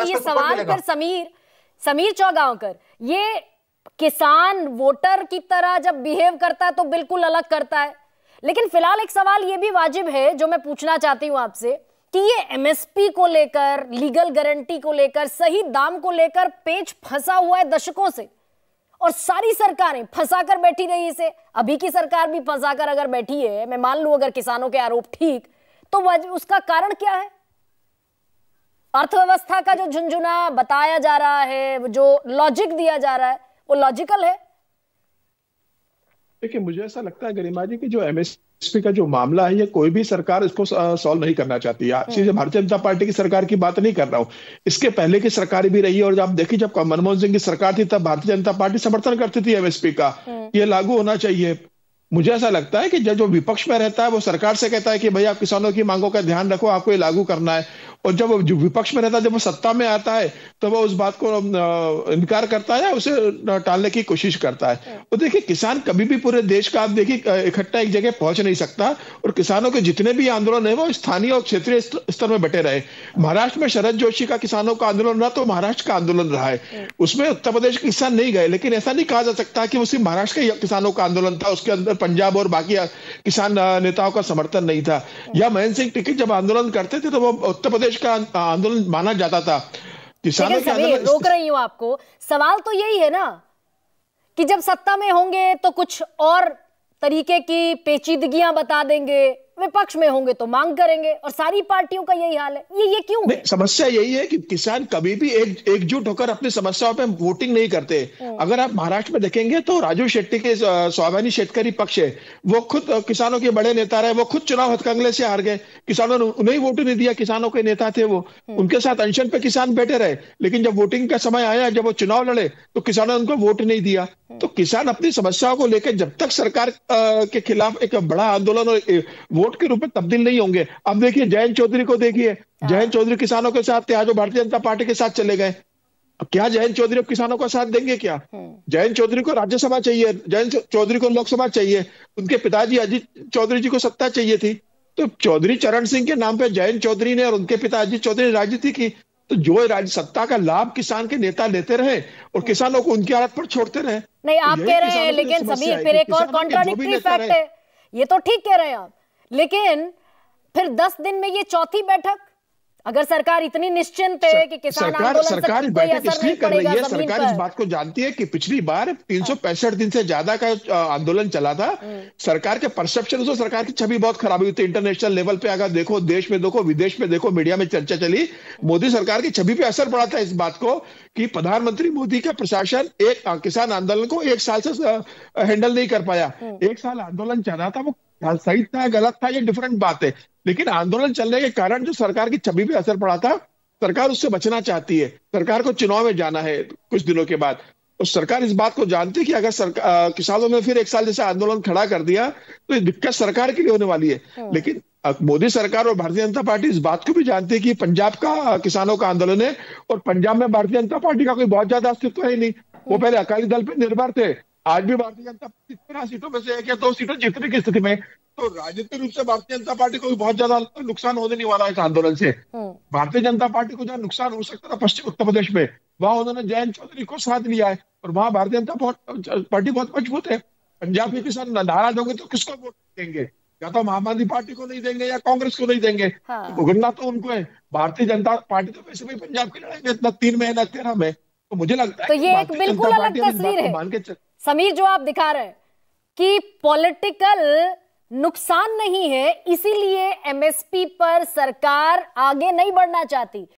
ये सवाल फिर समीर चौगांवकर, ये किसान वोटर की तरह जब बिहेव करता है तो बिल्कुल अलग करता है, लेकिन फिलहाल एक सवाल ये भी वाजिब है जो मैं पूछना चाहती हूं आपसे कि ये एमएसपी को लेकर, लीगल गारंटी को लेकर, सही दाम को लेकर पेच फंसा हुआ है दशकों से, और सारी सरकारें फंसाकर बैठी रही इसे। अभी की सरकार भी फंसाकर अगर बैठी है, मैं मान लूं अगर किसानों के आरोप ठीक, तो उसका कारण क्या है? अर्थव्यवस्था का जो झुनझुना बताया जा रहा है, जो लॉजिक दिया जा रहा है, वो लॉजिकल है? देखिए, मुझे ऐसा लगता है गरिमा जी कि जो एमएसपी का जो मामला है, ये कोई भी सरकार इसको सॉल्व नहीं करना चाहती है। सीधे भारतीय जनता पार्टी की सरकार की बात नहीं कर रहा हूं, इसके पहले की सरकार भी रही है। और आप देखिए, जब मनमोहन सिंह की सरकार थी तब भारतीय जनता पार्टी समर्थन करती थी एमएसपी का, ये लागू होना चाहिए। मुझे ऐसा लगता है कि जो विपक्ष में रहता है वो सरकार से कहता है कि भैया आप किसानों की मांगों का ध्यान रखो, आपको ये लागू करना है। और जब जो विपक्ष में रहता है, जब वो सत्ता में आता है तो वो उस बात को इनकार करता है, उसे टालने की कोशिश करता है। तो देखिए, किसान कभी भी पूरे देश का आप देखिए इकट्ठा एक जगह पहुंच नहीं सकता, और किसानों के जितने भी आंदोलन है वो स्थानीय और क्षेत्रीय स्तर में बटे रहे। महाराष्ट्र में शरद जोशी का किसानों का आंदोलन रहा तो महाराष्ट्र का आंदोलन रहा है, उसमें उत्तर प्रदेश के किसान नहीं गए। लेकिन ऐसा नहीं कहा जा सकता कि वो सिर्फ महाराष्ट्र के किसानों का आंदोलन था, उसके अंदर पंजाब और बाकी किसान नेताओं का समर्थन नहीं था। या महेंद्र सिंह टिकैत जब आंदोलन करते थे तो वो उत्तर प्रदेश का आंदोलन माना जाता था। किसानों के आंदोलन। रोक रही हूं आपको, सवाल तो यही है ना कि जब सत्ता में होंगे तो कुछ और तरीके की पेचीदगियां बता देंगे, विपक्ष में होंगे तो मांग करेंगे, और सारी पार्टियों का यही हाल है। ये क्यों है? समस्या यही है कि किसान कभी भी एकजुट होकर अपनी समस्याओं पे वोटिंग नहीं करते। अगर आप महाराष्ट्र में देखेंगे तो राजू शेट्टी के स्वाभिमानी शेतकरी पक्ष है, वो खुद किसानों के बड़े नेता रहे, वो खुद चुनाव हथकंगले से हार गए, किसानों ने उन्हें वोट नहीं दिया, किसानों के नेता थे वो, उनके साथ अनशन पे किसान बैठे रहे। लेकिन जब वोटिंग का समय आया, जब वो चुनाव लड़े तो किसानों ने उनको वोट नहीं दिया। तो किसान अपनी समस्याओं को लेकर जब तक सरकार के खिलाफ एक बड़ा आंदोलन और वोट के रूप में तब्दील नहीं होंगे। अब देखिए जयंत चौधरी को देखिए, जयंत चौधरी किसानों के साथ थे, आज वो भारतीय जनता पार्टी के साथ चले गए। क्या जयंत चौधरी अब किसानों का साथ देंगे क्या? जयंत चौधरी को राज्यसभा चाहिए, जयंत चौधरी को लोकसभा चाहिए, उनके पिताजी अजीत चौधरी जी को सत्ता चाहिए थी। तो चौधरी चरण सिंह के नाम पे जयंत चौधरी ने और उनके पिता अजीत चौधरी ने राजनीति की। तो जो राज्य सत्ता का लाभ किसान के नेता लेते रहे और किसानों को उनकी हालत पर छोड़ते रहे। नहीं, आप कह रहे हैं, लेकिन समीर फिर एक और कॉन्ट्राडिक्टरी फैक्ट है। ये तो ठीक कह रहे हैं आप, लेकिन फिर 10 दिन में ये चौथी बैठक, अगर सरकार इतनी निश्चिंत है कि किसान आंदोलन से कोई असर नहीं पड़ेगा जमीन पर। सरकार इस बात को जानती है कि पिछली बार 365 दिन से ज्यादा का आंदोलन चला था। सरकार के परसेप्शन से सरकार की छवि बहुत खराब हुई थी इंटरनेशनल लेवल पे। अगर देखो, देश में देखो, विदेश में देखो, मीडिया में चर्चा चली, मोदी सरकार की छवि पे असर पड़ा था इस बात को कि प्रधानमंत्री मोदी का प्रशासन एक किसान आंदोलन को 1 साल से हैंडल नहीं कर पाया। 1 साल आंदोलन चल रहा था, वो सही था गलत था ये डिफरेंट बात है, लेकिन आंदोलन चलने के कारण जो सरकार की छवि पे असर पड़ा था, सरकार उससे बचना चाहती है। सरकार को चुनाव में जाना है कुछ दिनों के बाद, तो सरकार इस बात को जानती है कि अगर किसानों ने फिर 1 साल जैसा आंदोलन खड़ा कर दिया तो ये दिक्कत सरकार के लिए होने वाली है। लेकिन मोदी सरकार और भारतीय जनता पार्टी इस बात को भी जानती है कि पंजाब का किसानों का आंदोलन है, और पंजाब में भारतीय जनता पार्टी का कोई बहुत ज्यादा अस्तित्व है नहीं। वो पहले अकाली दल पे निर्भर थे, आज भी भारतीय जनता पार्टी 13 सीटों में से 1 या 2 सीटों जीतने की स्थिति में। तो राजनीतिक रूप से भारतीय जनता पार्टी को भी बहुत ज्यादा नुकसान होने नहीं वाला इस आंदोलन से। भारतीय जनता पार्टी को जहाँ नुकसान हो सकता था पश्चिम उत्तर प्रदेश में, वहां उन्होंने जयंत चौधरी को साथ लिया है, और वहां भारतीय जनता पार्टी बहुत मजबूत है। पंजाब के किसान नाराज होंगे तो किसको वोट देंगे? या तो आम आदमी पार्टी को नहीं देंगे या कांग्रेस को नहीं देंगे। भुगतना तो उनको है। भारतीय जनता पार्टी तो वैसे भी पंजाब की लड़ाई में इतना 3 में ना 13 में, तो मुझे लगता है तो ये एक बिल्कुल अलग तस्वीर है समीर जो आप दिखा रहे हैं कि पॉलिटिकल नुकसान नहीं है, इसीलिए एमएसपी पर सरकार आगे नहीं बढ़ना चाहती।